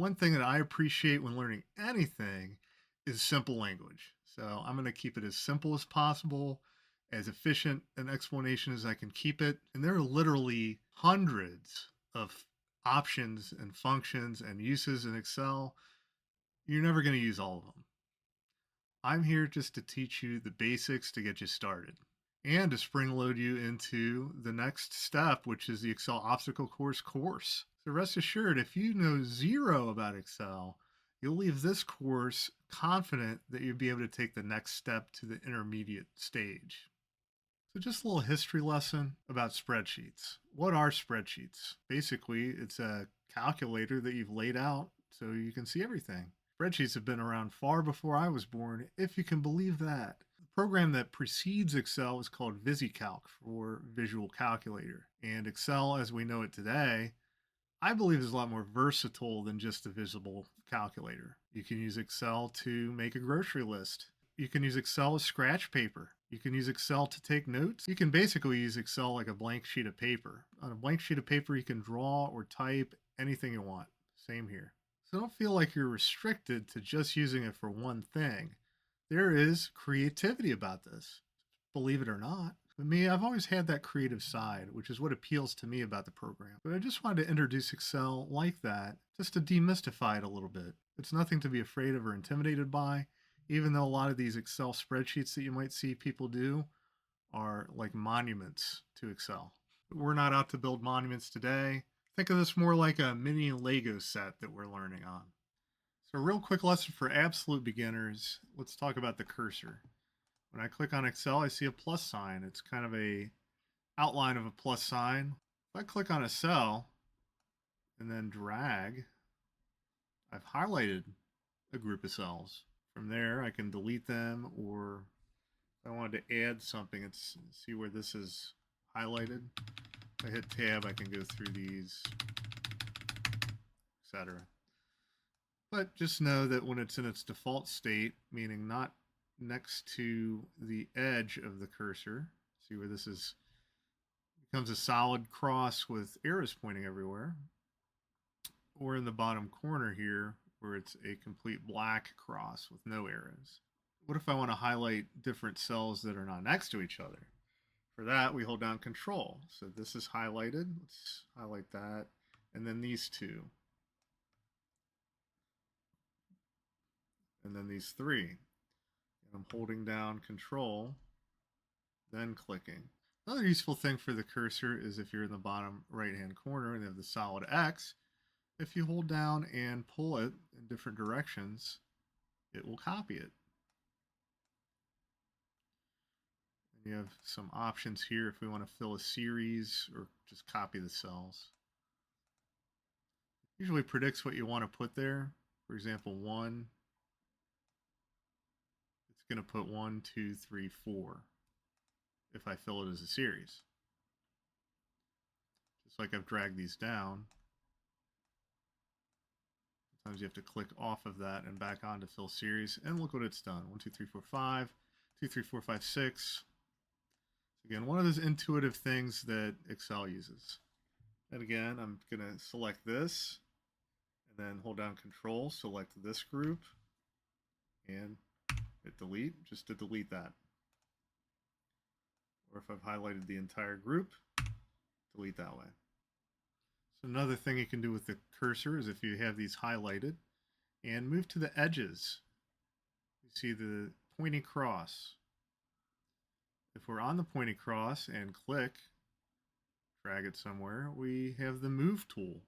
One thing that I appreciate when learning anything is simple language. So I'm going to keep it as simple as possible, as efficient an explanation as I can keep it. And there are literally hundreds of options and functions and uses in Excel. You're never going to use all of them. I'm here just to teach you the basics to get you started and to spring load you into the next step, which is the Excel Obstacle course. So rest assured, if you know zero about Excel, you'll leave this course confident that you'll be able to take the next step to the intermediate stage. So just a little history lesson about spreadsheets. What are spreadsheets? Basically, it's a calculator that you've laid out so you can see everything. Spreadsheets have been around far before I was born, if you can believe that. The program that precedes Excel is called VisiCalc, for Visual Calculator. And Excel, as we know it today, I believe is a lot more versatile than just a visible calculator. You can use Excel to make a grocery list. You can use Excel as scratch paper. You can use Excel to take notes. You can basically use Excel like a blank sheet of paper. On a blank sheet of paper, you can draw or type anything you want. Same here. So don't feel like you're restricted to just using it for one thing. There is creativity about this, believe it or not. For me, I've always had that creative side, which is what appeals to me about the program. But I just wanted to introduce Excel like that, just to demystify it a little bit. It's nothing to be afraid of or intimidated by, even though a lot of these Excel spreadsheets that you might see people do are like monuments to Excel. But we're not out to build monuments today. Think of this more like a mini Lego set that we're learning on. So a real quick lesson for absolute beginners. Let's talk about the cursor. When I click on Excel, I see a plus sign. It's kind of a outline of a plus sign. If I click on a cell and then drag, I've highlighted a group of cells. From there, I can delete them, or if I wanted to add something, it's see where this is highlighted. If I hit tab, I can go through these, etc. But just know that when it's in its default state, meaning not next to the edge of the cursor, see where this is, becomes a solid cross with arrows pointing everywhere, or in the bottom corner here where it's a complete black cross with no arrows. What if I want to highlight different cells that are not next to each other? For that, we hold down Control. So this is highlighted. Let's highlight that. And then these two. And then these three. And I'm holding down Control, then clicking. Another useful thing for the cursor is if you're in the bottom right-hand corner and you have the solid X, if you hold down and pull it in different directions, it will copy it. And you have some options here if we want to fill a series or just copy the cells. Usually predicts what you want to put there. For example, 1. It's going to put 1, 2, 3, 4 if I fill it as a series. Just like I've dragged these down. Sometimes you have to click off of that and back on to fill series. And look what it's done. 1, 2, 3, 4, 5. 2, 3, 4, 5, 6. Again, one of those intuitive things that Excel uses. And again, I'm going to select this and then hold down Control, select this group, and hit delete just to delete that. Or if I've highlighted the entire group, delete that way. So another thing you can do with the cursor is if you have these highlighted and move to the edges, you see the pointing cross. If we're on the pointing cross and click, drag it somewhere, we have the move tool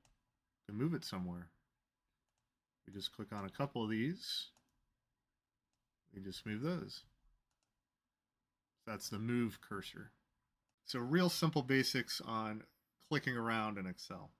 to move it somewhere. We just click on a couple of these, we just move those. That's the move cursor. So real simple basics on clicking around in Excel.